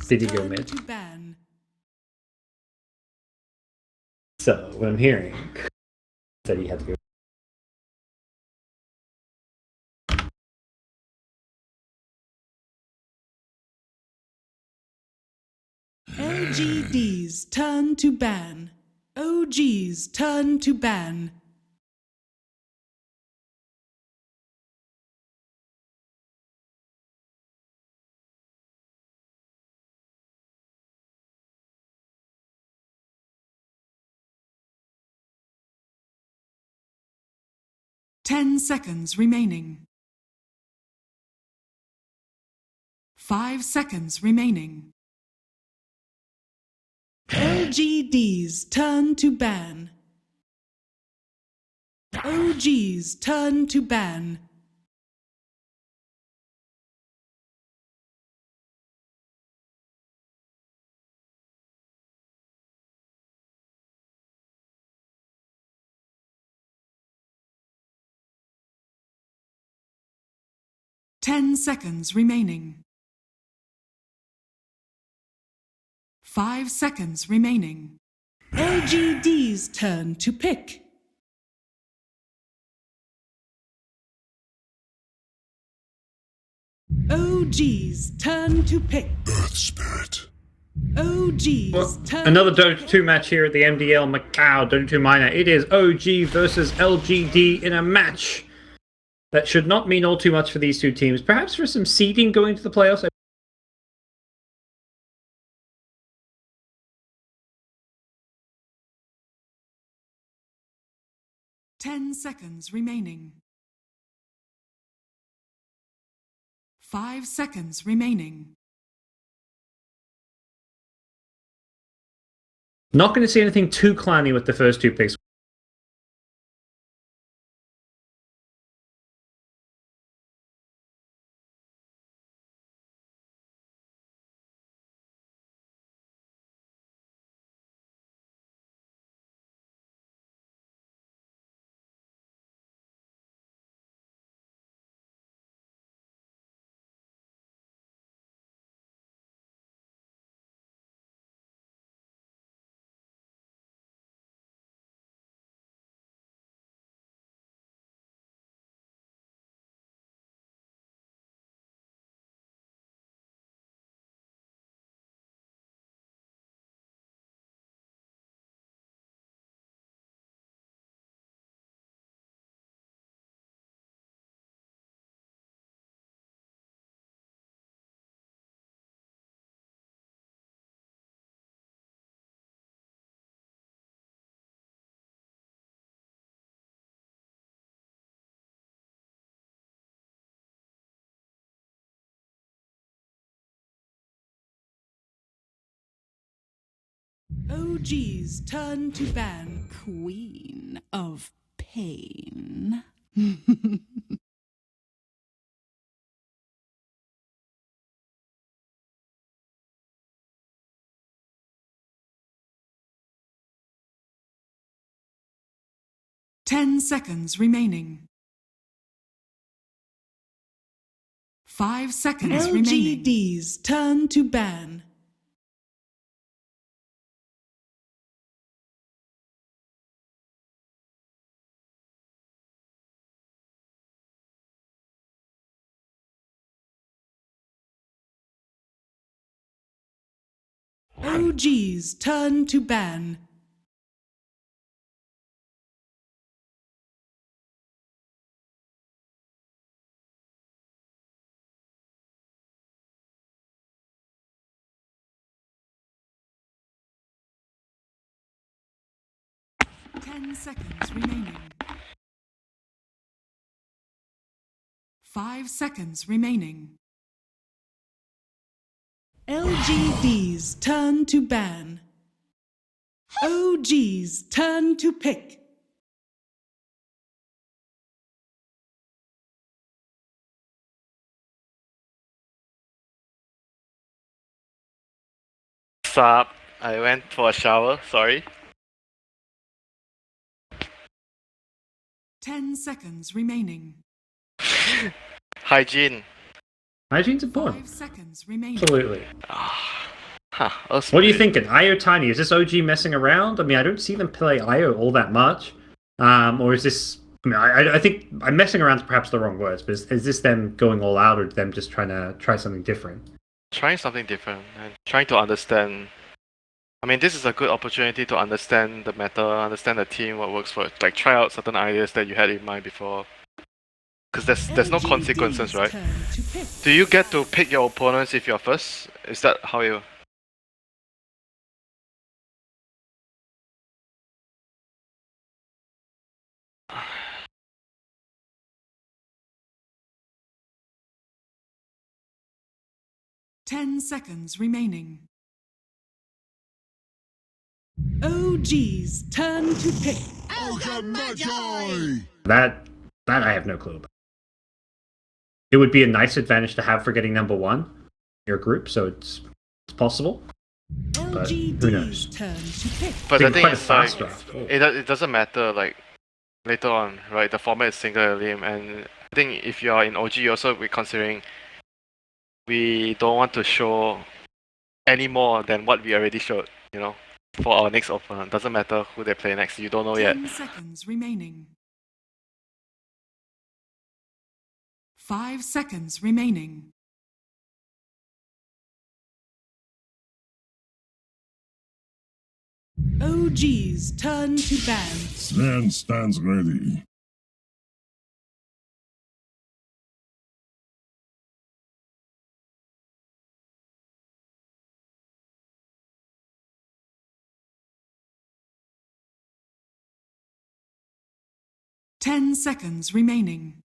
Did he go mid? So, what I'm hearing that he had to go. LGD's turn to ban. OG's turn to ban. Ten seconds remaining. 5 seconds remaining. LGD's turn to ban. OG's turn to ban. Ten seconds remaining. 5 seconds remaining. LGD's turn to pick. OG's turn to pick. Earth Spirit. OG's turn. Another Dota 2 match here at the MDL Macau Dota 2 Minor. It is OG versus LGD in a match that should not mean all too much for these two teams. Perhaps for some seeding going to the playoffs. 10 seconds remaining. 5 seconds remaining. Not going to see anything too clanny with the first two picks. OG's turn to ban. Queen of Pain. 10 seconds remaining. 5 seconds remaining. LGD's turn to ban. OG's turn to ban. Ten seconds remaining. 5 seconds remaining. LGD's turn to ban. OG's turn to pick. Sup? I went for a shower, sorry. 10 seconds remaining. Hygiene. Hygiene's 5 important. seconds remaining. Absolutely. Huh, What are you thinking? IO Tiny, is this OG messing around? I mean, I don't see them play IO all that much. Or is this... I mean, I think I'm messing around is perhaps the wrong words, but is this them going all out or them just trying to try something different? Trying something different and trying to understand. I mean, this is a good opportunity to understand the meta, understand the team, what works for it. Like, try out certain ideas that you had in mind before. Because there's no consequences, right? Do you get to pick your opponents if you're first? Is that how you... 10 seconds remaining. OG's turn to pick. That I have no clue about. It would be a nice advantage to have for getting number one in your group, so it's possible. But who knows? LGD's turn to pick. But the It's thing quite a is, like, fast draft. Oh. it doesn't matter, like, later on, right? The format is single elim, and I think if you are in OG, you also be considering we don't want to show any more than what we already showed, you know, for our next opponent. Doesn't matter who they play next, you don't know yet. 10 seconds remaining. 5 seconds remaining. OG's turn to ban. Man stands ready. Ten seconds remaining.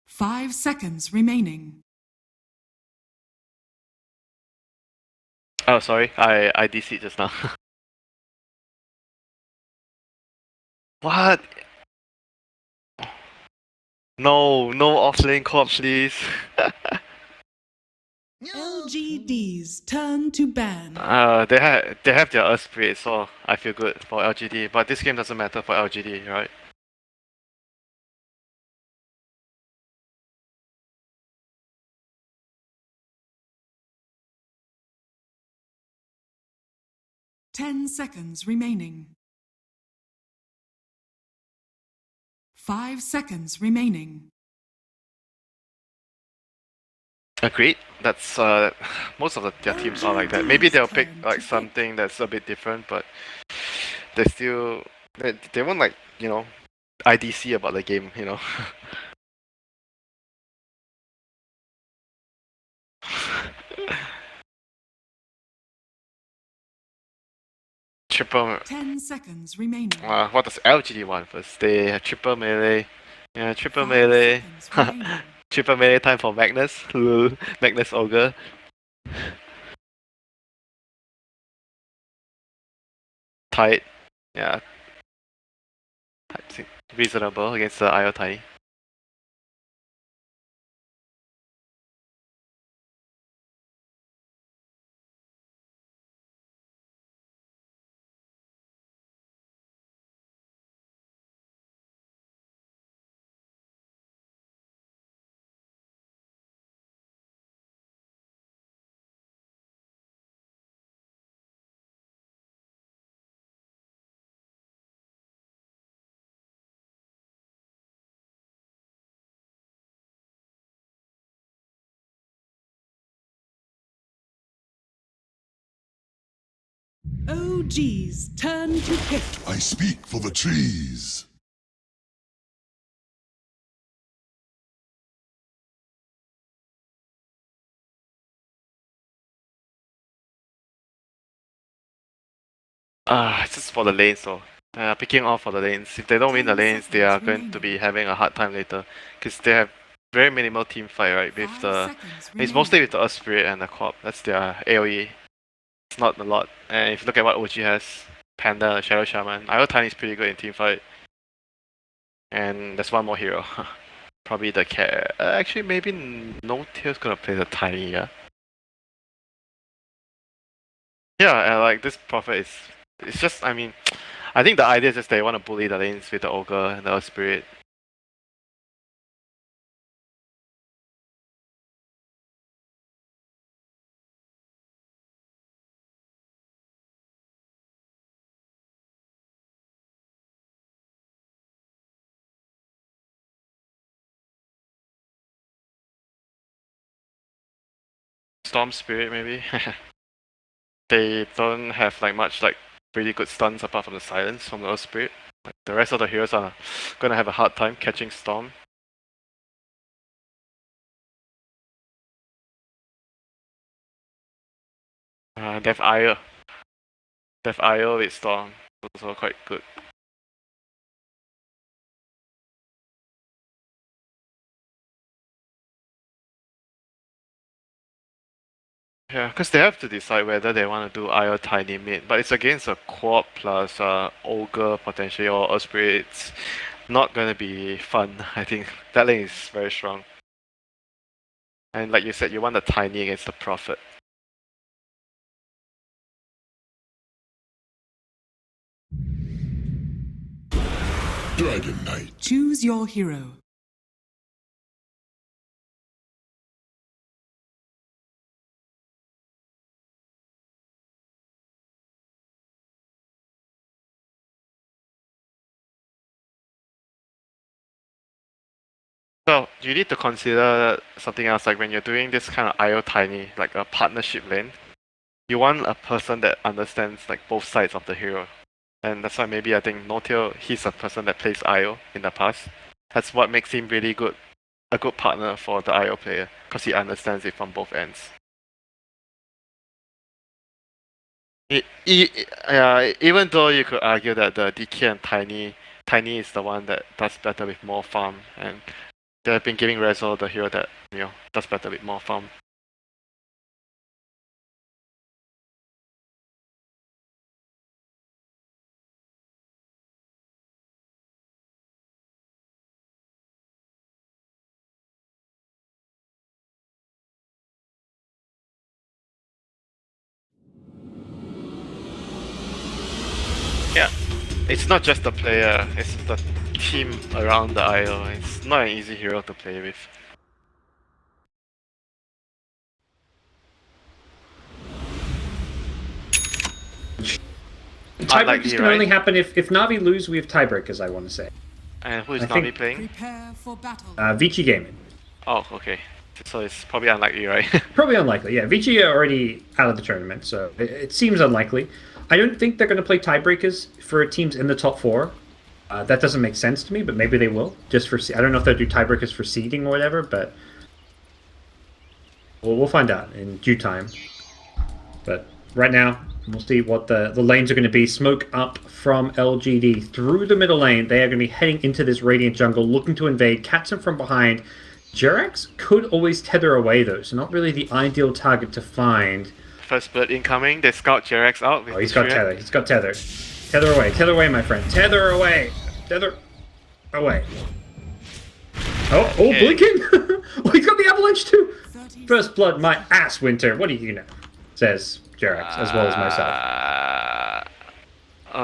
5 seconds remaining. Oh, sorry, I DC'd just now. What? No offlane co-op, please. LGD's turn to ban. They have their Earth Spirit, so I feel good for LGD. But this game doesn't matter for LGD, right? Ten seconds remaining. 5 seconds remaining. Agreed. That's most of their teams are like that. Maybe they'll pick like something that's a bit different, but they still they won't, like, you know, IDC about the game, you know. Triple. 10 seconds remaining. What does LGD want first? They have triple melee. Yeah, triple 5 melee. seconds remaining. Triple melee time for Magnus. Magnus Ogre. Tight. Yeah. I think reasonable against the IO Tiny. OG's turn to pick. I speak for the trees. It's just for the lanes, so picking off for the lanes. If they don't win the lanes, they are going to be having a hard time later, because they have very minimal team fight, right? With 5 the seconds it's mostly remaining. with the Earth Spirit and the Co-op. That's their AOE. It's not a lot. And if you look at what OG has, Panda, Shadow Shaman, IO Tiny is pretty good in team fight. And there's one more hero. Probably the cat. Actually, maybe no Tail's gonna play the Tiny, yeah? Yeah, and like this Prophet is... It's just, I mean... I think the idea is just they want to bully the lanes with the Ogre and the Earth Spirit. Storm Spirit maybe. They don't have like much like really good stuns apart from the silence from the Earth Spirit. Like, the rest of the heroes are gonna have a hard time catching Storm. They have Ire. They have Ire with Storm. Also quite good. Yeah, because they have to decide whether they want to do Ire Tiny mid, but it's against a Quad plus Ogre potentially or Earth Spirit. It's not gonna be fun. I think that lane is very strong. And like you said, you want the Tiny against the Prophet. Dragon Knight. Choose your hero. So you need to consider something else, like when you're doing this kind of IO Tiny, like a partnership lane, you want a person that understands like both sides of the hero. And that's why maybe I think Notil, he's a person that plays IO in the past. That's what makes him really good, a good partner for the IO player, because he understands it from both ends. Even though you could argue that the DK and Tiny is the one that does better with more farm, and they have been giving Rezo the hero that does better with more farm. Yeah, it's not just the player, it's the team around the IO. It's not an easy hero to play with. Tiebreakers can right? only happen if Na'Vi lose, we have tiebreakers, I want to say. And who is I Na'Vi think- playing? Prepare for battle. Vici Gaming. Oh, okay. So it's probably unlikely, right? Probably unlikely, yeah. Vici are already out of the tournament, so it seems unlikely. I don't think they're going to play tiebreakers for teams in the top four. That doesn't make sense to me, but maybe they will. Just for I don't know if they'll do tiebreakers for seeding or whatever, but we'll find out in due time. But right now, we'll see what the lanes are going to be. Smoke up from LGD through the middle lane. They are going to be heading into this Radiant jungle, looking to invade. Catch him from behind. Jerax could always tether away, though, so not really the ideal target to find. First blood incoming, they scout Jerax out. With Oh, he's got Triad. tether. He's got tether. Tether away, my friend. Tether away. Tether away. Oh, Okay. blinking! Oh, he's got the avalanche too! First blood, my ass, Winter. What do you know? Says Jerax, as well as myself.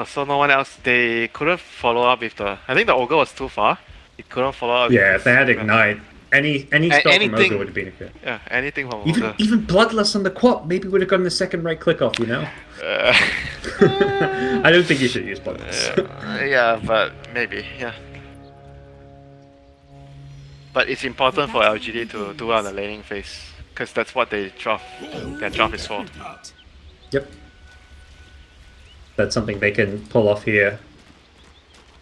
So no one else, they couldn't follow up with the... I think the Ogre was too far. It couldn't follow up Yeah, with if they had Ignite, any spell from anything- Ogre would have been good. Yeah, anything from Even Ogre. even Bloodlust on the quad maybe would have gotten the second right click off, you know? I don't think you should use Bloodlust. Yeah, but maybe, yeah. But it's important for LGD to do on the laning phase, because that's what their draft is for. Yep. That's something they can pull off here.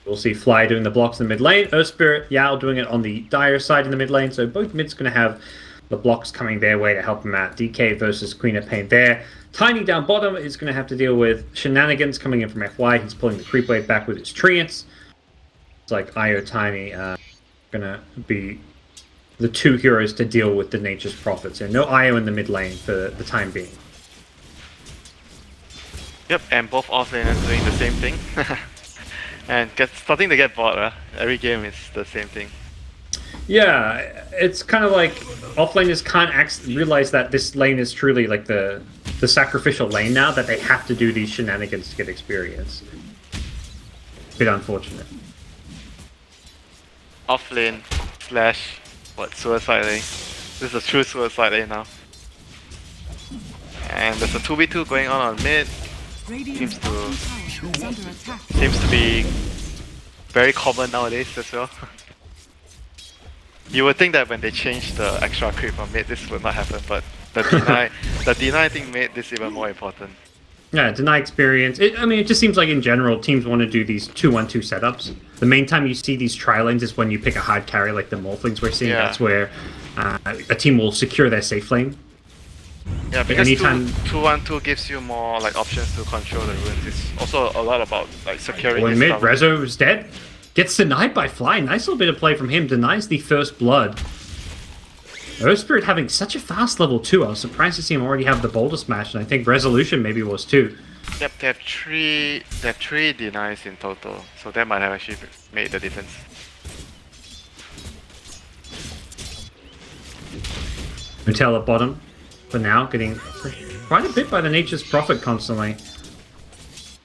We'll see Fly doing the blocks in the mid lane. Earth Spirit, Yao doing it on the Dire side in the mid lane. So both mids going to have the blocks coming their way to help them out. DK versus Queen of Pain there. Tiny down bottom is going to have to deal with shenanigans coming in from FY. He's pulling the creep wave back with his treants. It's like IO Tiny going to be the two heroes to deal with the Nature's Prophets. So no IO in the mid lane for the time being. Yep, and both offlaners doing the same thing. And starting to get bored, every game is the same thing. Yeah, it's kind of like offlaners can't realize that this lane is truly like the sacrificial lane now, that they have to do these shenanigans to get experience. Bit unfortunate. Offlane slash suicide lane. This is a true suicide lane now. And there's a 2v2 going on mid. Seems to be very common nowadays as well. You would think that when they change the extra creep on mid, this would not happen, but the deny thing made this even more important. Yeah, deny experience. I mean, it just seems like in general, teams want to do these 2-1-2 setups. The main time you see these tri-lanes is when you pick a hard carry like the Morphlings we're seeing. Yeah. That's where a team will secure their safe lane. Yeah, because anytime- 2-1-2 gives you more like options to control the runes. It's also a lot about like securing Well, in his mid, cover. Rezo is dead. Gets denied by Fly. Nice little bit of play from him. Denies the first blood. Earth Spirit having such a fast level 2. I was surprised to see him already have the Boulder Smash, and I think Resolution maybe was too. Yep, they have three denies in total, so that might have actually made the difference. Hotel at bottom for now, getting quite a bit by the Nature's Prophet constantly.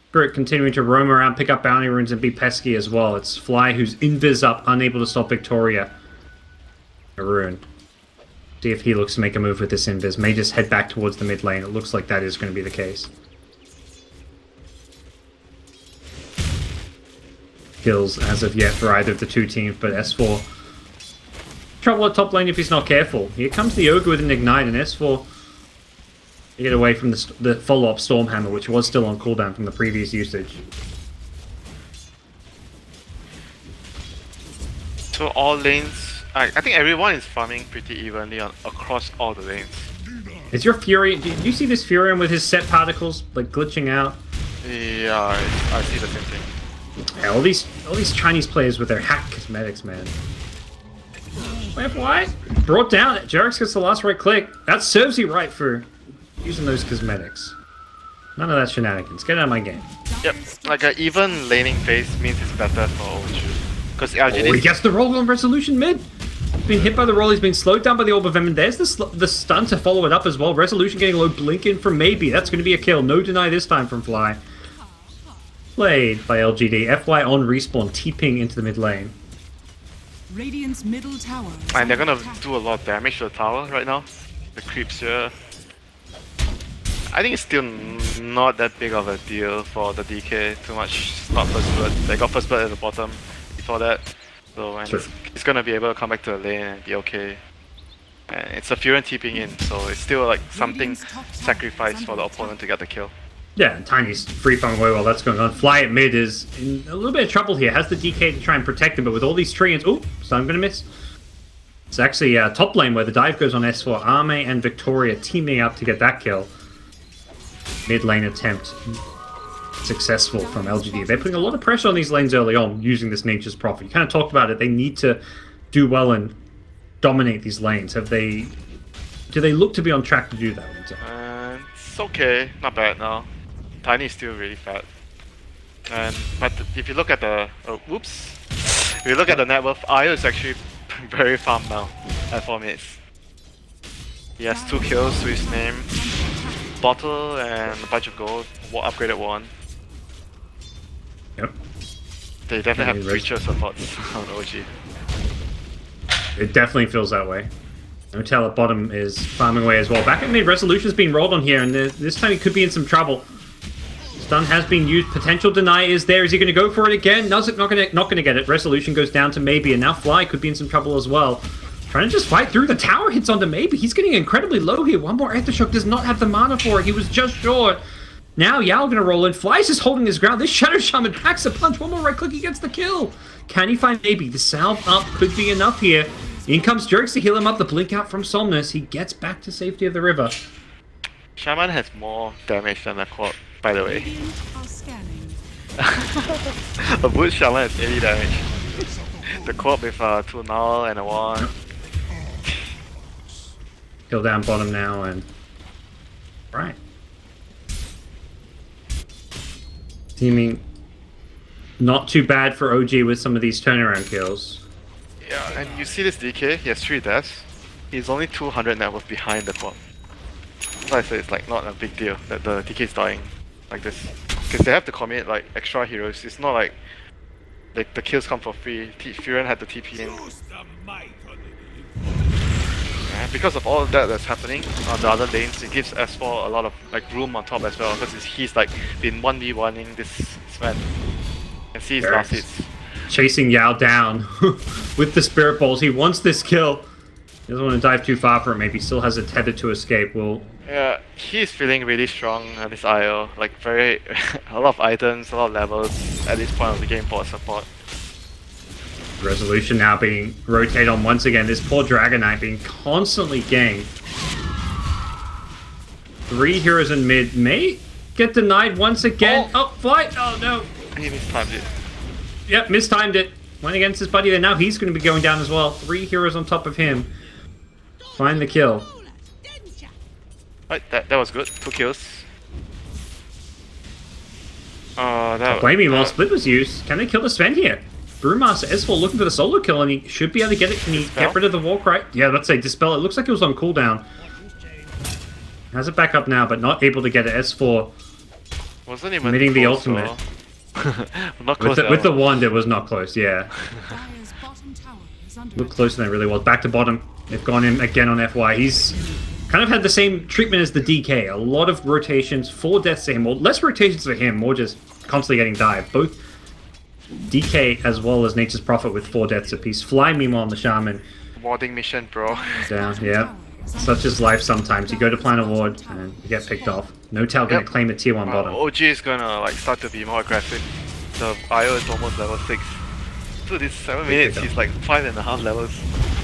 Spirit continuing to roam around, pick up bounty runes, and be pesky as well. It's Fly who's invis up, unable to stop Victoria. A rune. See if he looks to make a move with this invis. May just head back towards the mid lane. It looks like that is going to be the case. Kills as of yet for either of the two teams, but S4 trouble at top lane if he's not careful. Here comes the Ogre with an Ignite, and S4 to get away from the follow-up Stormhammer, which was still on cooldown from the previous usage. So all lanes, I think everyone is farming pretty evenly across all the lanes. Is your Fury... Do you see this Furion with his set particles, like, glitching out? Yeah, I see the same thing. Yeah, all these Chinese players with their hack cosmetics, man. Why? Brought down. Jarex gets the last right click. That serves you right for using those cosmetics. None of that shenanigans. Get out of my game. Yep, like an even laning phase means it's better for OG. Because Oh, he LGD... gets the roll on Resolution mid. He's been hit by the roll. He's been slowed down by the Orb of Venom. There's the stun to follow it up as well. Resolution getting a low blink in from Maybe. That's going to be a kill. No deny this time from Fly. Played by LGD. FY on respawn, TPing into the mid lane. Radiant's middle tower. And they're gonna do a lot of damage to the tower right now. The creeps here. I think it's still not that big of a deal for the DK. Too much not first blood. They got first blood at the bottom before that. So and Sure. it's gonna be able to come back to the lane and be okay. And it's a Furon TPing in, so it's still like something sacrificed for the opponent to get the kill. Yeah, and Tiny's free farming away while that's going on. Fly at mid is in a little bit of trouble here. Has the DK to try and protect him, but with all these treants... Oh, so I'm going to miss. It's actually top lane where the dive goes on S4. Arme and Victoria teaming up to get that kill. Mid lane attempt successful from LGD. They're putting a lot of pressure on these lanes early on using this Nature's Prophet. You kind of talked about it. They need to do well and dominate these lanes. Do they look to be on track to do that, Winter? It's okay, not bad now. Tiny is still really fat. But if you look at the if you look at the net worth, Io is actually very farm now at 4 minutes. He has 2 kills to his name, bottle and a bunch of gold, upgraded one. Yep. They definitely have Yeah, creature supports on OG. It definitely feels that way. Hotel at bottom is farming away as well. Back at mid, Resolution's been rolled on here, and this time he could be in some trouble. Stun has been used. Potential deny is there. Is he going to go for it again? No, not going to get it. Resolution goes down to Maybe, and now Fly could be in some trouble as well. Trying to just fight through. The tower hits onto Maybe. He's getting incredibly low here. One more Aethershock does not have the mana for it. He was just short. Now Yao going to roll in. Fly's just holding his ground. This Shadow Shaman packs a punch. One more right click, he gets the kill. Can he find Maybe? The salve up could be enough here. In comes Jerks to heal him up. The blink out from Somnus. He gets back to safety of the river. Shaman has more damage than the quad, by the way. Radiant are scanning. A Boot Shaman has 80 damage. The quad with 2 null and a 1. Kill down bottom now, and right. Teaming not too bad for OG with some of these turnaround kills. Yeah, and you see this DK, he has 3 deaths. He's only 200 net worth behind the quad. So I say it's like not a big deal that the DK is dying like this. Because they have to commit like extra heroes. It's not like the kills come for free. Furon had the TP in. And because of all of that that's happening on the other lanes, it gives S4 a lot of like room on top as well. Because he's like been 1v1ing this man. And see his Yes. last hits. Chasing Yao down with the Spirit Balls. He wants this kill. Doesn't want to dive too far for it, maybe still has a tether to escape. Well, Yeah, he's feeling really strong at this IO. Like very a lot of items, a lot of levels at this point of the game for support. Resolution now being rotated on once again. This poor Dragon Knight being constantly ganked. 3 heroes in mid may get denied once again. Oh, fight! Oh no! He mistimed it. Yep, mistimed it. Went against his buddy there. Now he's going to be going down as well. 3 heroes on top of him. Find the kill. Right, that was good. 2 kills. Blame me while Split was used. Can they kill the Sven here? Brewmaster S4 looking for the solo kill, and he should be able to get it. Can he Dispel? get rid of the Warcry? Yeah, let's say Dispel. It looks like it was on cooldown. Has it back up now, but not able to get it. S4 Wasn't even Committing the close, ultimate. though. Not close with the at all. wand. It was not close. Yeah, Dire's bottom tower is under looked closer than it really was. Back to bottom. They've gone in again on FY. He's kind of had the same treatment as the DK. A lot of rotations, 4 deaths to him, or less rotations for him, more just constantly getting dived. Both DK as well as Nature's Prophet with 4 deaths apiece. Fly meanwhile on the Shaman. Warding mission, bro. Down, yeah. Such is life sometimes. You go to plan a ward and you get picked off. No tail gonna Yep. claim a tier 1 bottom. OG is gonna like start to be more aggressive. The IO is almost level 6. So this 7 minutes, he's like 5.5 levels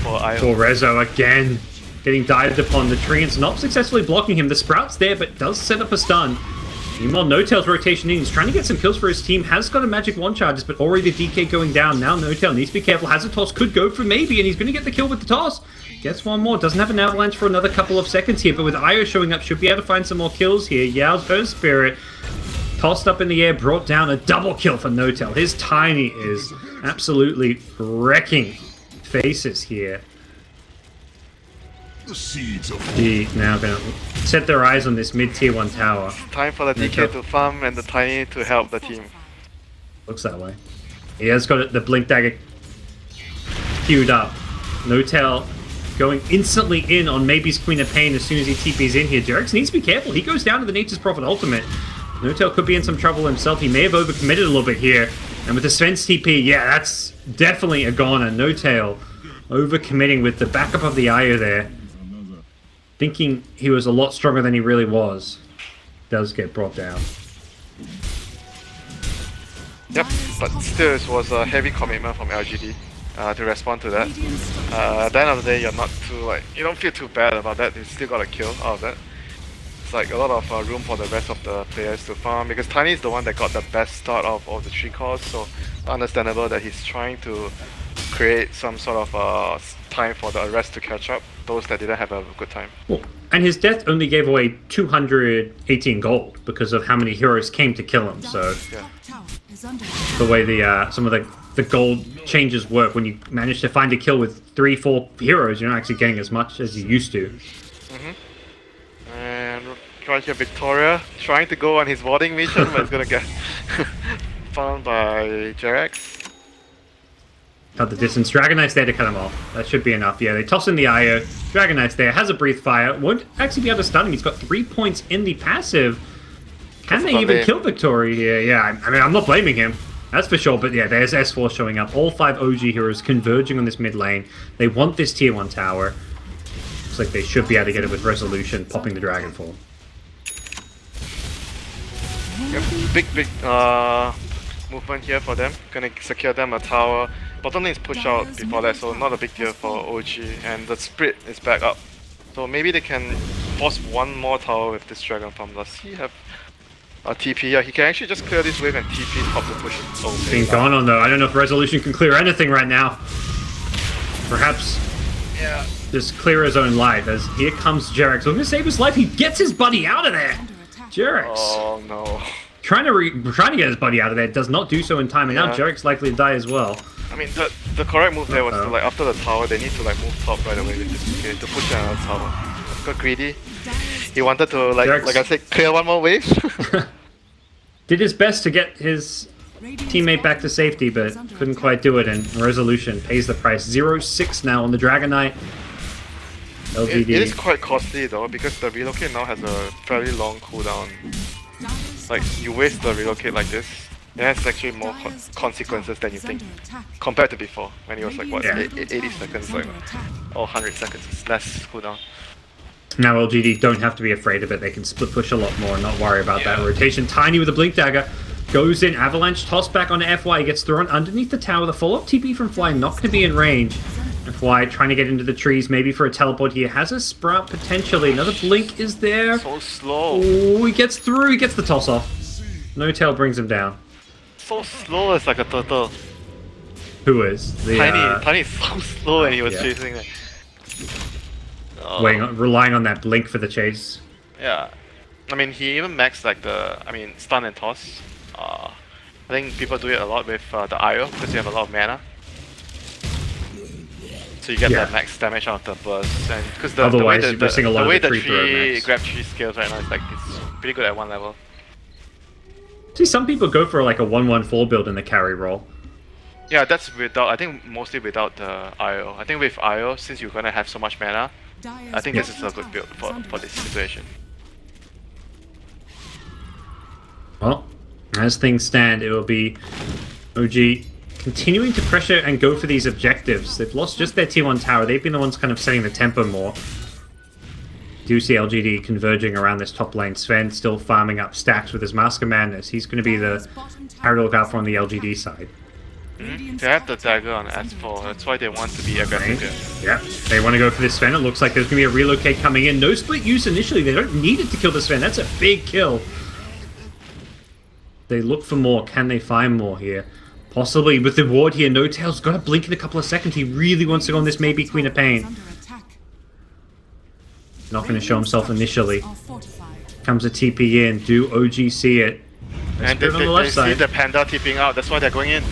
for IO. For Rezo again, getting dived upon. The Treant's not successfully blocking him. The Sprout's there, but does set up a stun. Meanwhile, No Tail's rotation in. He's trying to get some kills for his team. Has got a magic 1 charges, but already the DK going down. Now No Tail needs to be careful. Has a toss, could go for maybe, and he's going to get the kill with the toss. Gets 1 more. Doesn't have an avalanche for another couple of seconds here, but with Io showing up, should be able to find some more kills here. Yao's Earth Spirit tossed up in the air, brought down a double kill for No Tail. His Tiny is absolutely wrecking faces here. The seeds of He now going to set their eyes on this mid-tier 1 tower. Time for the DK to farm and the Tiny to help the team. Looks that way. He has got the Blink Dagger queued up. No Tail going instantly in on maybe's Queen of Pain as soon as he TP's in here. Jerex needs to be careful. He goes down to the Nature's Prophet ultimate. No Tail could be in some trouble himself. He may have overcommitted a little bit here. And with the Sven's TP, yeah, that's definitely a goner. No Tail overcommitting with the backup of the Io there. Thinking he was a lot stronger than he really was. Does get brought down. Yep, but still it was a heavy commitment from LGD to respond to that. At the end of the day, you're not too like, you don't feel too bad about that. You still got a kill out of that. It's like a lot of room for the rest of the players to farm because Tiny is the one that got the best start of all the 3 cores, so understandable that he's trying to create some sort of time for the rest to catch up, those that didn't have a good time. Well, and his death only gave away 218 gold because of how many heroes came to kill him. So Yeah. tower is under the way the some of the gold changes work, when you manage to find a kill with 3-4 heroes, you're not actually getting as much as you used to. And right here, Victoria trying to go on his warding mission, but it's gonna get found by Jerex. Cut the distance. Dragon Knight's there to cut him off. That should be enough. Yeah, they toss in the IO. Dragon Knight's there. Has a Breathe Fire. Won't actually be able to stun him. He's got 3 points in the passive. Can they even kill Victoria here? Yeah, I mean, I'm not blaming him. That's for sure. But yeah, there's S4 showing up. All 5 OG heroes converging on this mid lane. They want this tier 1 tower. Looks like they should be able to get it with Resolution, popping the Dragonfall. Yep, big movement here for them. Gonna secure them a tower. Bottom lane is pushed out before that, so not a big deal for OG. And the split is back up. So maybe they can force 1 more tower with this Dragon Farm. Does he have a TP? Yeah, he can actually just clear this wave and TP top to push it. Oh, Being gone on though. I don't know if Resolution can clear anything right now. Perhaps just clear his own life as here comes Jerex. Looking to save his life. He gets his buddy out of there. Jerex. Oh no. Trying to get his buddy out of there, does not do so in time, and now Yeah. Jerek's likely to die as well. I mean, the correct move there was to, like, after the tower, they need to like move top right away with this DK to push another tower. Got greedy. He wanted to like I said, clear 1 more wave. Did his best to get his teammate back to safety, but couldn't quite do it, and Resolution pays the price. 0-6 now on the Dragon Knight. LGD. It is quite costly though, because the relocate now has a fairly long cooldown. Like, you waste the relocate like this, It has actually more consequences than you think, compared to before, when it was like, what, Yeah. 80 seconds, like, or 100 seconds, it's less cooldown. Now LGD don't have to be afraid of it. They can split push a lot more and not worry about that rotation. Tiny with a blink dagger goes in. Avalanche toss back onto FY. Gets thrown underneath the tower. The follow-up TP from Fly not going to be in range. FY trying to get into the trees, maybe for a teleport here. Has a sprout potentially. Another blink is there. So slow. Oh, he gets through. He gets the toss off. No tail brings him down. So slow, it's like a turtle. Who is? The, Tiny is so slow when he was chasing it. relying on that blink for the chase. Yeah. I mean, he even maxed like stun and toss. I think people do it a lot with the IO because you have a lot of mana. So you get that max damage out of the burst. And because the way you're missing a lot the way of the the creeper tree max. grab tree scales right now is like it's pretty good at one level. See, some people go for like a 1-1-4 build in the carry role. Yeah, that's without. I think mostly without the IO. I think with IO, since you're gonna have so much mana, I think this is a good build for this situation. Well, as things stand, it will be OG continuing to pressure and go for these objectives. They've lost just their tier 1 tower. They've been the ones kind of setting the tempo more. Do see LGD converging around this top lane. Sven still farming up stacks with his Mask of Madness. He's going to be the carry to look out for on the LGD side. They have the dagger on S4, that's why they want to be aggressive here. Yeah, they want to go for this Sven. It looks like there's going to be a relocate coming in. No split use initially. They don't need it to kill the Sven. That's a big kill. They look for more. Can they find more here? Possibly with the ward here. No Tail's got to blink in a couple of seconds. He really wants to go on this maybe Queen of Pain. Not going to show himself initially. Comes a TP in. Do OG see it? And they see the Panda TPing out. That's why they're going in.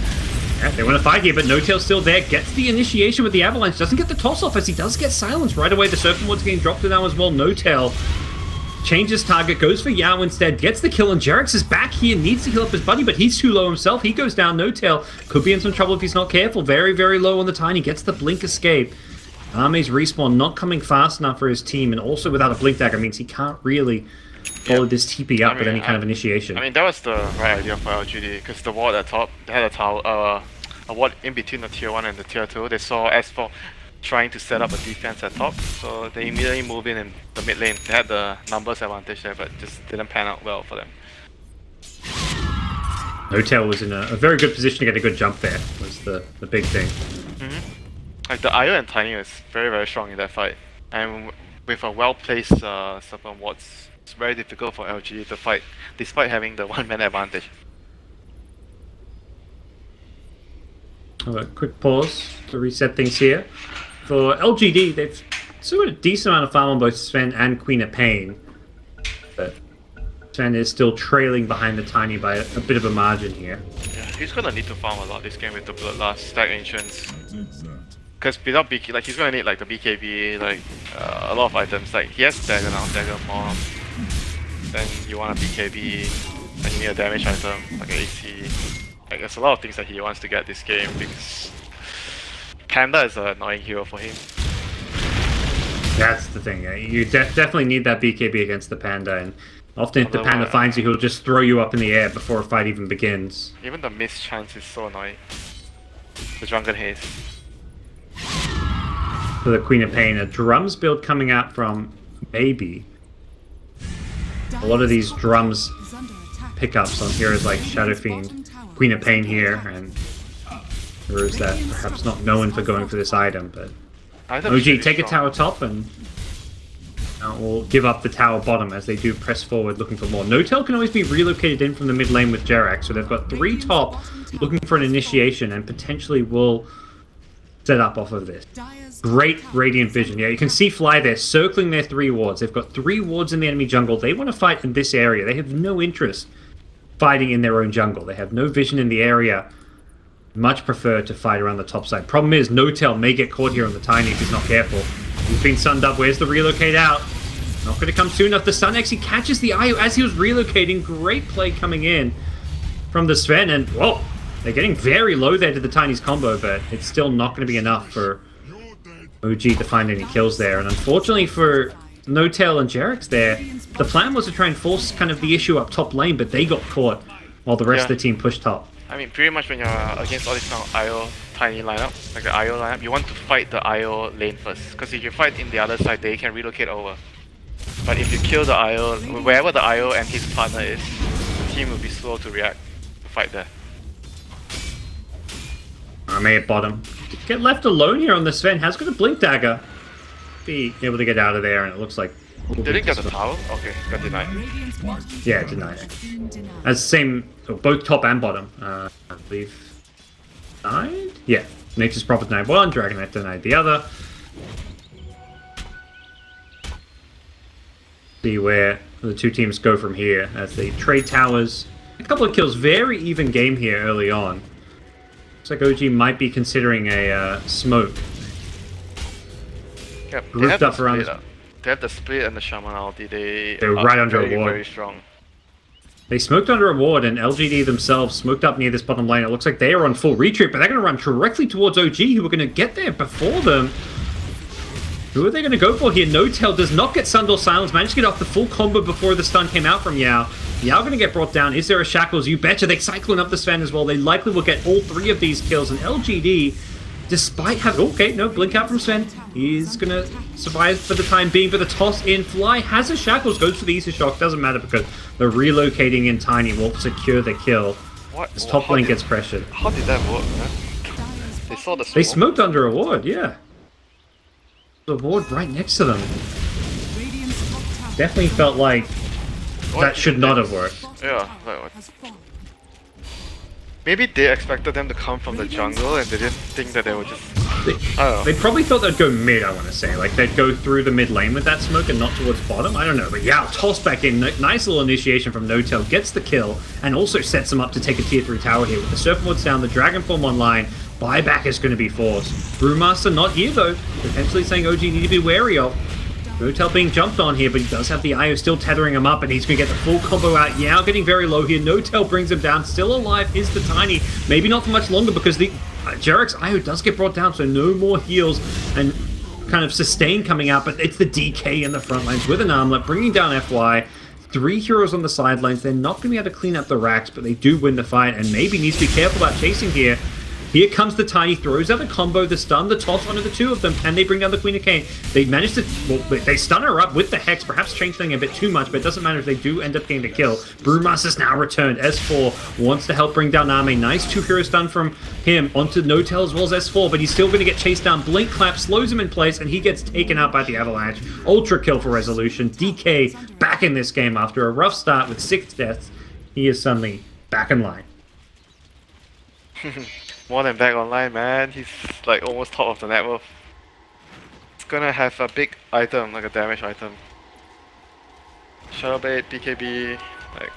Yeah, they want to fight here, but No Tail's still there. Gets the initiation with the Avalanche. Doesn't get the toss off as he does get silenced right away. The Serpent Ward's getting dropped now as well. No Tail changes target, goes for Yao instead, gets the kill, and Jerix is back here, needs to heal up his buddy, but he's too low himself. He goes down. No Tail could be in some trouble if he's not careful. Very, very low on the Tiny. Gets the blink escape. Arme's respawn not coming fast enough for his team, and also without a blink dagger means he can't really follow this TP up with any kind of initiation. I mean, that was the right idea for LGD, because the ward at top, they had a tower, a ward in between the tier 1 and the tier 2. They saw S4 trying to set up a defense at top, so they immediately moved in the mid lane. They had the numbers advantage there, but just didn't pan out well for them. No Tail was in a very good position to get a good jump there, was the big thing. Like the IO and Tiny is very, very strong in that fight. And with a well-placed Serpent Ward, it's very difficult for LGD to fight, despite having the one-man advantage. A quick pause to reset things here. For LGD, they've still got a decent amount of farm on both Sven and Queen of Pain. But Sven is still trailing behind the Tiny by a bit of a margin here. Yeah, he's gonna need to farm a lot this game with the Bloodlust, Stack Ancients. Because without BK, like he's gonna need like the BKB, like a lot of items. Like he has Dagger now, Dagger Bomb. Then you want a BKB, then you need a damage item, like an AC. Like there's a lot of things that he wants to get this game because Panda is an annoying hero for him. That's the thing. You definitely need that BKB against the Panda, and often if the Panda finds you, he'll just throw you up in the air before a fight even begins. Even the miss chance is so annoying. The Drunken Haze. For the Queen of Pain, a drums build coming out from Baby. A lot of these drums pickups on heroes like Shadow Fiend, Queen of Pain here, and heroes that perhaps not known for going for this item, but OG take a tower top and will give up the tower bottom as they do press forward looking for more. No Tail can always be relocated in from the mid lane with Jerax, so they've got 3 top looking for an initiation and potentially will set up off of this. Great Radiant Vision. Yeah, you can see Fly there circling their 3 wards. They've got 3 wards in the enemy jungle. They want to fight in this area. They have no interest fighting in their own jungle. They have no vision in the area. Much prefer to fight around the top side. Problem is, No Tail may get caught here on the Tiny if he's not careful. He's been sunned up. Where's the relocate out? Not going to come soon enough. The Sun actually catches the IO as he was relocating. Great play coming in from the Sven. And, whoa, they're getting very low there to the Tiny's combo, but it's still not going to be enough for OG to find any kills there. And unfortunately for No Tail and Jerax there, the plan was to try and force kind of the issue up top lane, but they got caught while the rest Yeah. of the team push top. I mean, pretty much when you're against all this kind of IO tiny lineup, like the IO lineup, you want to fight the IO lane first. Because if you fight in the other side, they can relocate over. But if you kill the IO, wherever the IO and his partner is, the team will be slow to react to fight there. May at bottom. Get left alone here on the Sven. Has got a blink dagger. Be able to get out of there, and it looks like. Didn't get the tower? Okay, got denied. Yeah, denied it. As same, so both top and bottom. I believe. Denied? Yeah. Nature's Prophet denied one, Dragon Knight denied the other. See where the two teams go from here as they trade towers. A couple of kills, very even game here early on. Looks like OG might be considering a smoke. Yep, Grouped up around. They have the split and the shaman ulti. They're right under very, a ward. very strong. They smoked under a ward, and LGD themselves smoked up near this bottom lane. It looks like they are on full retreat, but they're going to run directly towards OG, who are going to get there before them. Who are they going to go for here? No-Tail does not get Sundor Silence. Managed to get off the full combo before the stun came out from Yao. Yao going to get brought down. Is there a Shackles? You betcha. They cycling up the Sven as well. They likely will get all three of these kills, and LGD, despite having... Okay, no, blink out from Sven. He's going to survive for the time being, but the toss in. Fly has a Shackles, goes for the Easter Shock. Doesn't matter because the relocating in Tiny will secure the kill. What? This top lane gets pressured. How did that work, man? They saw the smoke. They smoked under a ward, yeah. The ward right next to them. Definitely felt like that should not have worked. Yeah, like what? Maybe they expected them to come from the jungle and they didn't think that they would just... I don't know. They probably thought they'd go mid, I want to say. Like, they'd go through the mid lane with that smoke and not towards bottom. I don't know. But yeah, toss back in. Nice little initiation from No-Tail. Gets the kill and also sets them up to take a tier 3 tower here. With the Serpent Wards down, the Dragon Form online. Buyback is going to be forced. Brewmaster not here, though. Potentially saying OG need to be wary of. No-Tail being jumped on here, but he does have the IO still tethering him up, and he's going to get the full combo out. Yao getting very low here. No-Tail brings him down. Still alive is the Tiny. Maybe not for much longer because the Jarek's IO does get brought down, so no more heals and kind of sustain coming out, but it's the DK in the front lines with an armlet, bringing down FY. 3 heroes on the sidelines. They're not going to be able to clean up the racks, but they do win the fight, and maybe needs to be careful about chasing here. Here comes the Tiny, throws out the combo, the stun, the toss onto the two of them. Can they bring down the Queen of Cain? They manage to... Well, they stun her up with the Hex, perhaps change things a bit too much, but it doesn't matter if they do end up getting the kill. Brewmaster's now returned. S4 wants to help bring down Name. Nice 2-hero stun from him onto No-Tail as well as S4, but he's still going to get chased down. Blink Clap slows him in place, and he gets taken out by the Avalanche. Ultra kill for Resolution. DK back in this game after a rough start with 6 deaths. He is suddenly back in line. More than back online, man. He's like almost top of the net worth. He's gonna have a big item, like a damage item. Shadow Blade, BKB, like...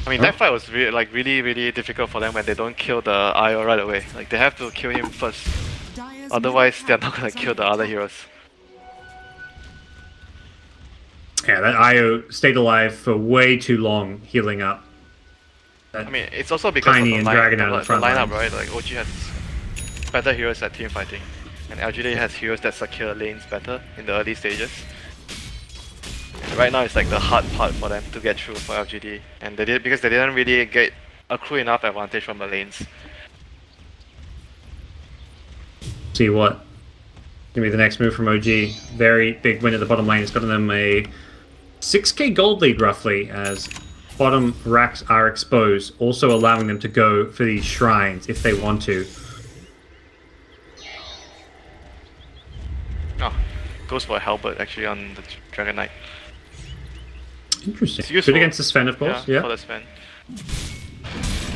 I mean, that fight was really difficult for them when they don't kill the IO right away. Like, they have to kill him first. Otherwise, they're not gonna kill the other heroes. Yeah, that IO stayed alive for way too long, healing up. I mean, it's also because Tiny of and the, Dragon out of the front lineup, line. right? Like, OG has better heroes at team fighting, and LGD has heroes that secure lanes better in the early stages. And right now, it's like the hard part for them to get through for LGD, and they did because they didn't really get accrue enough advantage from the lanes. See what gonna be the next move from OG. Very big win at the bottom lane. It's gotten them a 6k gold lead roughly as bottom racks are exposed, also allowing them to go for these shrines if they want to. Oh, goes for a Halberd actually on the Dragon Knight. Interesting. It's useful. Good against the Sven, of course. Yeah. For the Sven.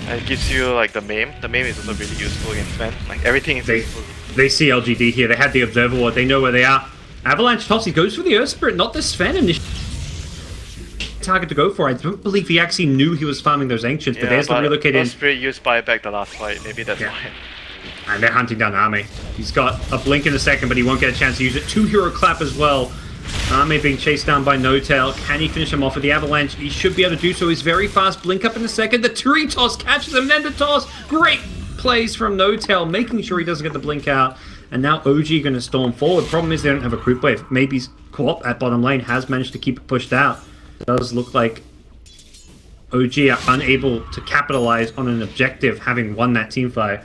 And it gives you like the Maim. The Maim is also really useful against Sven. Like everything is useful. They see LGD here. They had the Observer Ward. They know where they are. Avalanche toss. He goes for the Earth Spirit, not the Sven initially. Target to go for. I don't believe he actually knew he was farming those Ancients, but there's the relocated... Spirit used buyback the last fight, maybe that's why. And they're hunting down Ame. He's got a blink in a second, but he won't get a chance to use it. 2-hero clap as well. Ame being chased down by No-Tail. Can he finish him off with the Avalanche? He should be able to do so. He's very fast. Blink up in a second. The tree toss catches him, then the toss. Great plays from No-Tail, making sure he doesn't get the blink out. And now OG going to storm forward. Problem is they don't have a creep wave. Maybe Co-op at bottom lane has managed to keep it pushed out. It does look like OG are unable to capitalize on an objective, having won that team fight.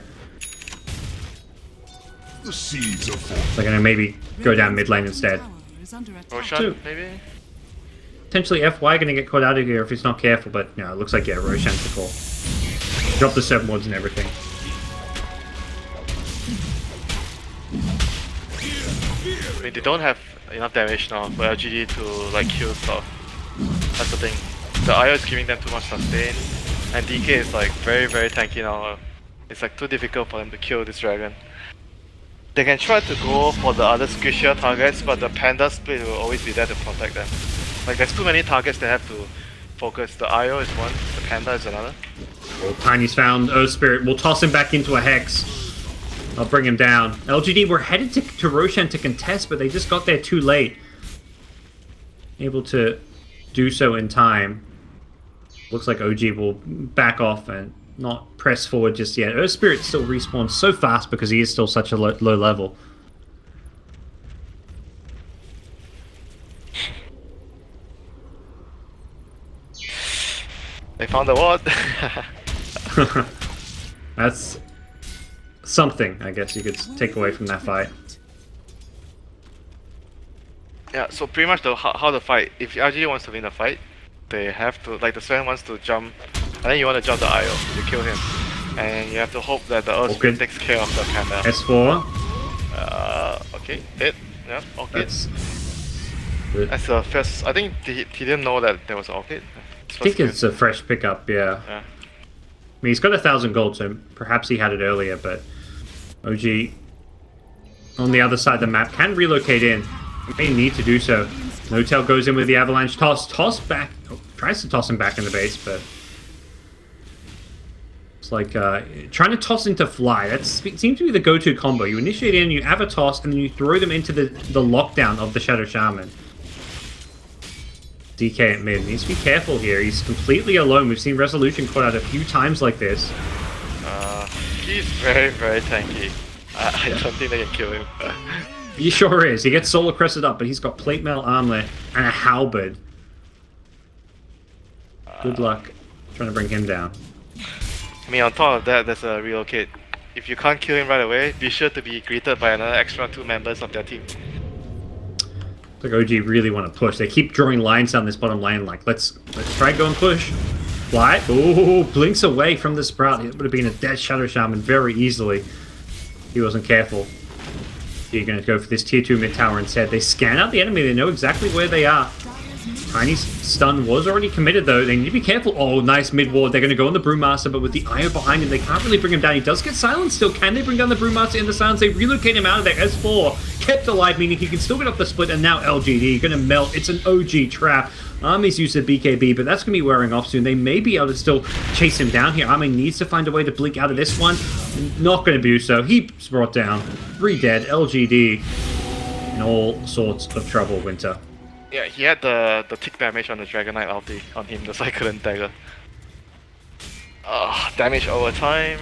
The seeds are falling. They're gonna maybe go down mid lane instead. Roshan, maybe? Potentially FY gonna get caught out of here if he's not careful, but no, it looks like, yeah, Roshan's the call. Drop the 7 wards and everything. I mean, they don't have enough damage now for LGD to like kill stuff. That's the thing. The IO is giving them too much sustain, and DK is like very tanky now. It's like too difficult for them to kill this dragon. They can try to go for the other squishier targets, but the panda split will always be there to protect them. Like there's too many targets they have to focus. The IO is one, the panda is another. Well, Tiny's found Earth Spirit. We'll toss him back into a Hex. I'll bring him down. LGD were headed to Roshan to contest, but they just got there too late. Able to do so in time. Looks like OG will back off and not press forward just yet. Earth Spirit still respawns so fast because he is still such a low level. They found the ward. That's something, I guess you could take away from that fight. Yeah, so pretty much how the fight, if LGD wants to win the fight, they have to, like the Sven wants to jump, and then you want to jump the IO to kill him. And you have to hope that the Earth Spirit takes care of the panda. S4. Okay, hit. Yeah, okay. That's good. That's the first, I think he didn't know that there was an orchid. I think it's a fresh pickup, yeah. I mean, he's got 1,000 gold, so perhaps he had it earlier, but OG on the other side of the map can relocate in. May need to do so. No-Tail goes in with the avalanche toss. Toss back. Oh, tries to toss him back in the base, but it's like trying to toss into fly. That seems to be the go-to combo. You initiate in, you have a toss, and then you throw them into the lockdown of the Shadow Shaman. DK at mid needs to be careful here. He's completely alone. We've seen Resolution caught out a few times like this. He's very tanky. I don't think they can kill him. He sure is. He gets solar crested up, but he's got plate mail armor and a halberd. Good luck trying to bring him down. I mean, on top of that, there's a relocate. If you can't kill him right away, be sure to be greeted by another extra 2 members of their team. Like OG really want to push. They keep drawing lines down this bottom lane. Like let's try go and push. Fly. Oh, blinks away from the Sprout. It would have been a dead Shadow Shaman very easily. He wasn't careful. You're going to go for this tier 2 mid tower instead. They scan out the enemy. They know exactly where they are. Tiny's stun was already committed though. They need to be careful. Oh, nice mid ward. They're going to go on the Brewmaster, but with the IO behind him, they can't really bring him down. He does get silenced still. Can they bring down the Brewmaster in the silence? They relocate him out of there. S4 kept alive, meaning he can still get up the split, and now LGD going to melt. It's an OG trap. Army's used the BKB, but that's going to be wearing off soon. They may be able to still chase him down here. Army needs to find a way to blink out of this one. Not going to do so. He's brought down. 3 dead. LGD in all sorts of trouble, Winter. Yeah, he had the tick damage on the Dragon Knight ulti on him, the Cyclone Dagger. Damage over time.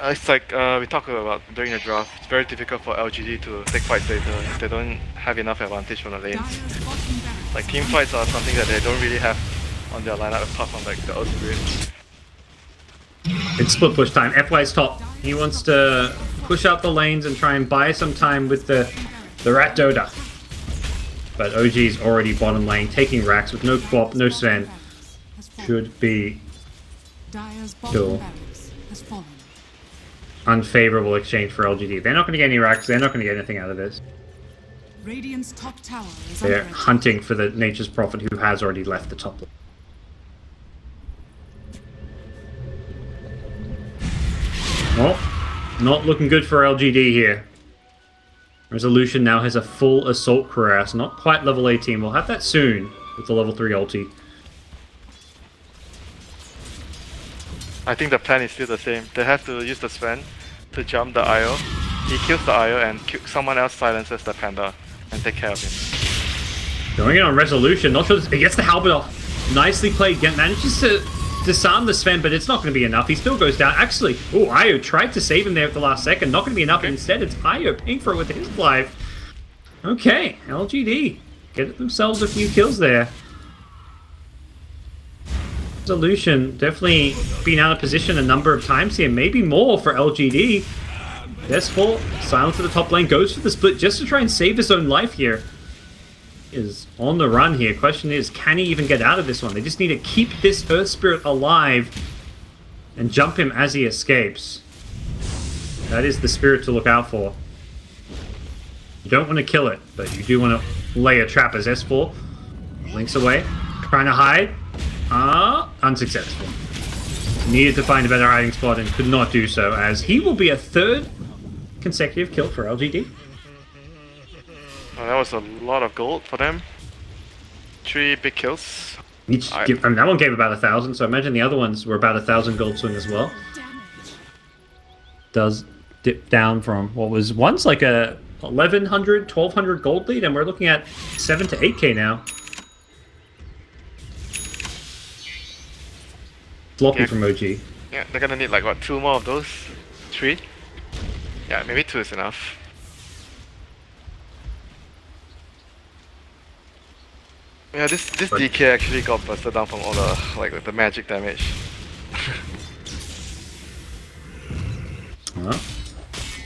It's like we talked about during the draft. It's very difficult for LGD to take fights later if they don't have enough advantage from the lanes. Like team fights are something that they don't really have on their lineup apart from like the Earth Spirit. It's split push time. FY's top. He wants to push out the lanes and try and buy some time with the Rat Dota. But OG's already bottom lane, taking racks with no Quap, no Sven. Should be still unfavorable exchange for LGD. They're not going to get any racks, they're not going to get anything out of this. Radiant's top tower is They're under hunting for the Nature's Prophet who has already left the top lane. Oh, not looking good for LGD here. Resolution now has a full Assault Cuirass, not quite level 18. We'll have that soon with the level 3 ulti. I think the plan is still the same. They have to use the Sven to jump the IO. He kills the IO and someone else silences the Panda and take care of him. Going in on Resolution, not sure he gets the halberd off. Nicely played, manages to disarm the Sven, but it's not going to be enough. He still goes down. Actually, oh, Io tried to save him there at the last second. Not going to be enough. Okay. Instead, it's Io paying for it with his life. Okay, LGD get themselves a few kills there. Resolution definitely been out of position a number of times here, maybe more for LGD. S4, silent to the top lane, goes for the split just to try and save his own life here. Is on the run here. Question is, can he even get out of this one? They just need to keep this Earth Spirit alive and jump him as he escapes. That is the spirit to look out for. You don't want to kill it, but you do want to lay a trap as S4 links away, trying to hide. Unsuccessful. Needed to find a better hiding spot and could not do so, as he will be a third consecutive kill for LGD. Oh, that was a lot of gold for them. 3 big kills. That one gave about 1,000, so I imagine the other ones were about 1,000 gold swing as well. Does dip down from what was once like a 1,100, 1,200 gold lead, and we're looking at 7 to 8k now. Sloppy from OG. Yeah, they're gonna need like what, 2 more of those? 3? Yeah, maybe 2 is enough. Yeah, this DK actually got busted down from all the the magic damage.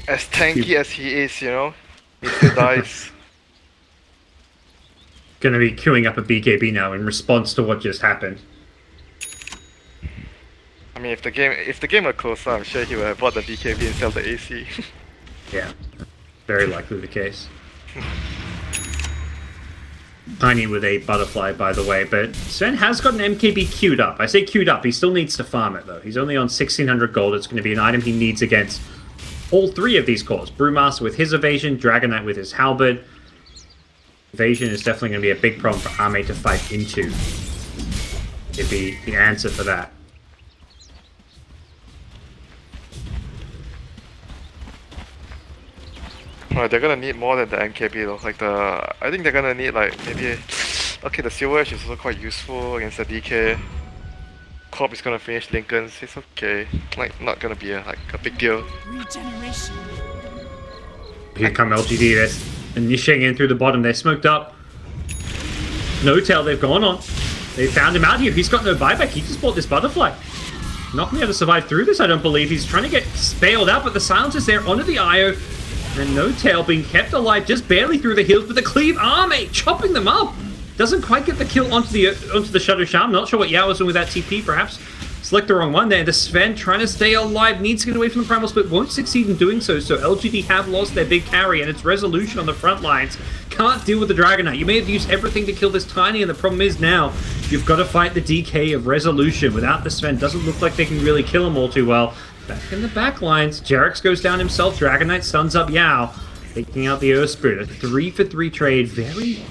As tanky as he is, you know, he still dies. Gonna be queuing up a BKB now in response to what just happened. I mean, if the game were closer, I'm sure he would have bought the BKB instead of the AC. Yeah, very likely the case. Tiny with a butterfly, by the way, but Sven has got an MKB queued up. I say queued up, he still needs to farm it though. He's only on 1,600 gold. It's going to be an item he needs against all 3 of these cores. Brewmaster with his evasion, Dragonite with his halberd. Evasion is definitely going to be a big problem for Ame to fight into. It'd be the answer for that. Right, they're gonna need more than the MKB though. Like I think they're gonna need like maybe. Okay, the Silver Edge is also quite useful against the DK. Corp is gonna finish Lincoln's. It's okay. Like not gonna be a big deal. Regeneration. Here come LGD. They're initiating in through the bottom. They're smoked up. No tail. They've gone on. They found him out here. He's got no buyback. He just bought this butterfly. Not gonna be able to survive through this, I don't believe. He's trying to get bailed out, but the silence is there onto the IO. And No Tail being kept alive just barely through the heels, but the Cleave Army chopping them up. Doesn't quite get the kill onto the Shadow Charm. Not sure what Yao was doing with that TP, perhaps. Select the wrong one there. The Sven trying to stay alive, needs to get away from the Primal Split, won't succeed in doing so. So LGD have lost their big carry, and it's Resolution on the front lines. Can't deal with the Dragonite. You may have used everything to kill this Tiny, and the problem is now you've got to fight the DK of Resolution. Without the Sven, doesn't look like they can really kill him all too well. Back in the back lines, Jarex goes down himself. Dragonite stuns up Yao, taking out the Earth Spirit. A 3-for-3 trade. Very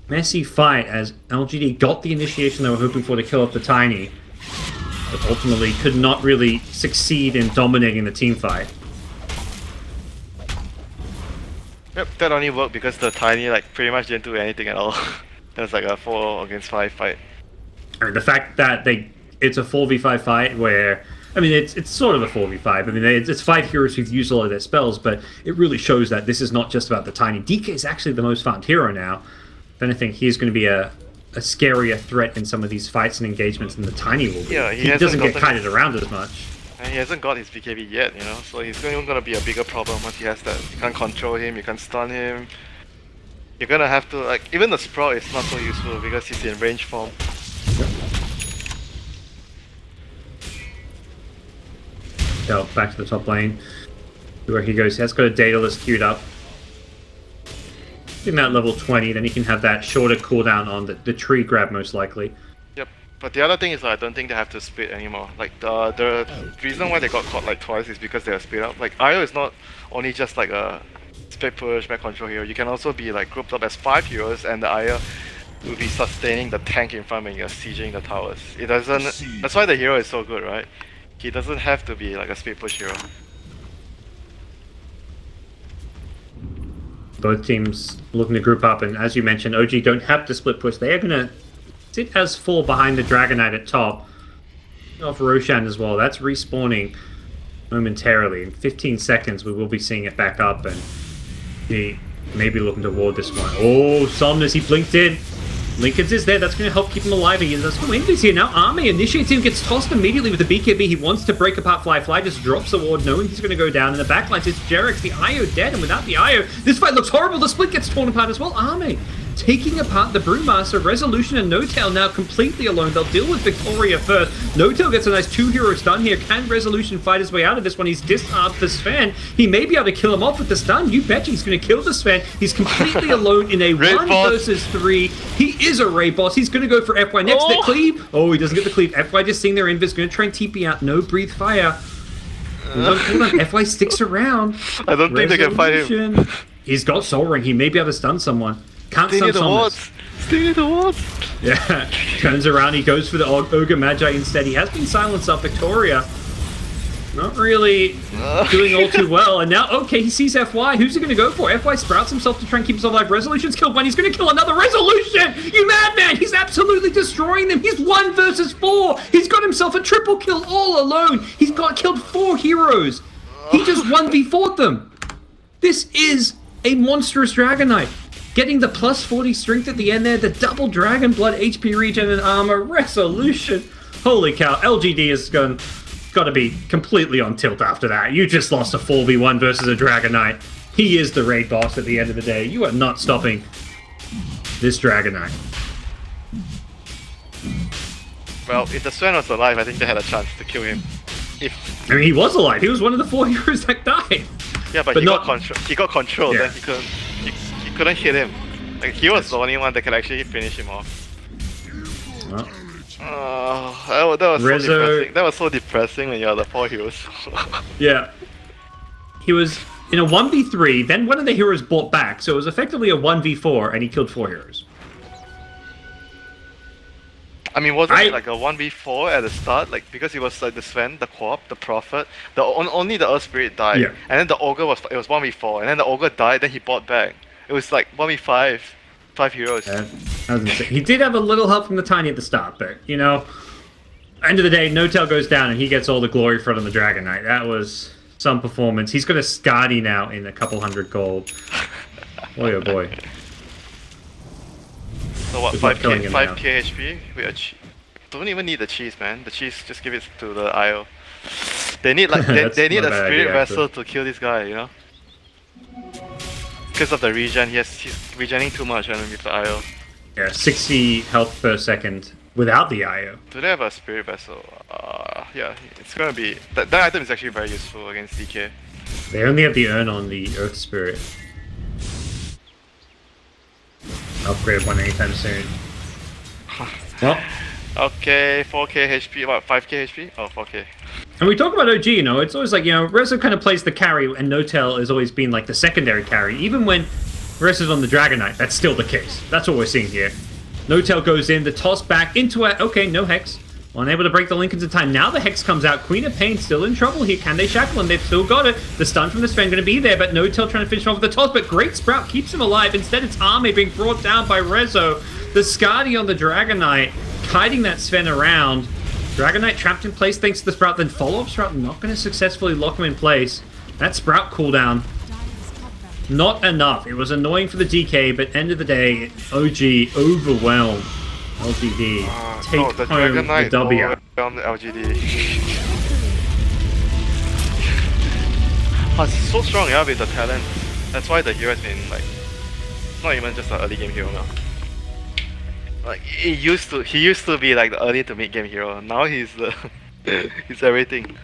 messy fight as LGD got the initiation they were hoping for to kill off the Tiny, but ultimately could not really succeed in dominating the team fight. Yep, that only worked because the Tiny pretty much didn't do anything at all. It was like a 4 against 5 fight. I mean, the fact that it's a 4v5 fight where, I mean, it's sort of a 4v5. I mean, it's 5 heroes who've used a lot of their spells, but it really shows that this is not just about the Tiny. DK is actually the most farmed hero now. If anything, he's going to be a scarier threat in some of these fights and engagements than the Tiny will be. Yeah, he doesn't get kited around as much. And he hasn't got his BKB yet, you know, so he's even going to be a bigger problem once he has that. You can't control him, you can't stun him. You're going to have to, even the Sprout is not so useful because he's in range form. So, back to the top lane, where he goes. He has got a Daedalus queued up. In that level 20, then he can have that shorter cooldown on the tree grab, most likely. Yep, but the other thing is I don't think they have to split anymore. The reason why they got caught twice is because they are split up. IO is not only just a split push, back control hero. You can also be grouped up as 5 heroes, and the IO will be sustaining the tank in front when you're sieging the towers. It doesn't. That's why the hero is so good, right? He doesn't have to be a split push hero. Both teams looking to group up, and as you mentioned, OG don't have to split push. They are going to sit as 4 behind the Dragonite at top. Off Roshan as well. That's respawning momentarily. In 15 seconds, we will be seeing it back up, and the Maybe looking to ward this one. Oh, Somnus, he blinked in. Lincoln's is there, that's going to help keep him alive. He does go in this here now. Army initiates him, gets tossed immediately with the BKB. He wants to break apart Fly. Fly just drops the ward, knowing he's going to go down. In the backlines, it's Jerex, the IO dead, and without the IO, this fight looks horrible. The split gets torn apart as well. Army taking apart the Brewmaster. Resolution and No-Tail now completely alone. They'll deal with Victoria first. No-Tail gets a nice 2-hero stun here. Can Resolution fight his way out of this one? He's disarmed the Sven. He may be able to kill him off with the stun. You betcha he's going to kill the Sven. He's completely alone in a 1 versus 3. He is a raid boss. He's going to go for FY next. The cleave. Oh, he doesn't get the cleave. FY just seeing their invis. Going to try and TP out. No breathe fire. Hold on. FY sticks around. I don't think they can fight him. He's got Soul Ring. He may be able to stun someone. Can't stun someone. Sting in the wards. Yeah. Turns around. He goes for the Ogre Magi instead. He has been silenced up. Victoria not really doing all too well. And now, okay, he sees FY. Who's he going to go for? FY sprouts himself to try and keep himself alive. Resolution's killed one. He's going to kill another Resolution. You madman. He's absolutely destroying them. He's 1 versus 4. He's got himself a triple kill all alone. He's killed 4 heroes. He just 1v4'd them. This is a monstrous Dragon Knight. Getting the plus 40 strength at the end there, the double Dragon Blood, HP regen and armor, Resolution. Holy cow, LGD is got to be completely on tilt after that. You just lost a 4v1 versus a Dragon Knight. He is the raid boss at the end of the day. You are not stopping this Dragon Knight. Well, if the Sven was alive, I think they had a chance to kill him. I mean, he was alive. He was one of the 4 heroes that died. Yeah, but he got control. Yeah. Then he couldn't hit him. Like, he was the only one that could actually finish him off. Well, that was so depressing. That was so depressing when you're the 4 heroes. Yeah. He was in a 1v3, then one of the heroes bought back, so it was effectively a 1v4, and he killed 4 heroes. I mean, wasn't it like a 1v4 at the start? Like, because it was like the Sven, the Quap, the Prophet, only the Earth Spirit died. Yeah. And then the Ogre was 1v4, and then the Ogre died, then he bought back. It was like 1v5, 5 heroes. He did have a little help from the Tiny at the start, but, you know, end of the day, No-Tail goes down and he gets all the glory for it on the Dragon Knight. That was some performance. He's got a Skadi now in a couple hundred gold. Boy, oh boy. So what, 5k HP? We don't even need the cheese, man. The cheese, just give it to the IO. They need like they need a Spirit Vessel to kill this guy, you know? Because of the regen, he's regening too much with the IO. Yeah, 60 health per second without the IO. Do they have a Spirit Vessel? Yeah, it's gonna be... That item is actually very useful against DK. They only have the urn on the Earth Spirit. Upgrade one anytime soon. Well, okay, 4k HP, what, 5k HP? Oh, 4k. and we talk about OG, you know, it's always like, you know, Rezo kind of plays the carry, and No-Tail has always been like the secondary carry. Even when Rezo's on the Dragon Knight, that's still the case. That's what we're seeing here. No-Tail goes in, the toss back into it. Okay, no Hex. Unable to break the Lincolns in time. Now the Hex comes out. Queen of Pain still in trouble here. Can they shackle him? They've still got it. The stun from the Sven going to be there, but No-Tail trying to finish him off with the toss, but Great Sprout keeps him alive. Instead, it's Army being brought down by Rezo. The Skadi on the Dragon Knight, kiting that Sven around. Dragon Knight trapped in place thanks to the Sprout. Then follow-up Sprout not going to successfully lock him in place. That Sprout cooldown, not enough. It was annoying for the DK, but end of the day, OG overwhelmed. LGD take the home Dragon Knight the W. On the LGD. Oh, it's so strong, yeah, with the talent. That's why the hero has been like not even just an early game hero now. Like he used to be like the early to mid game hero. Now he's the he's everything.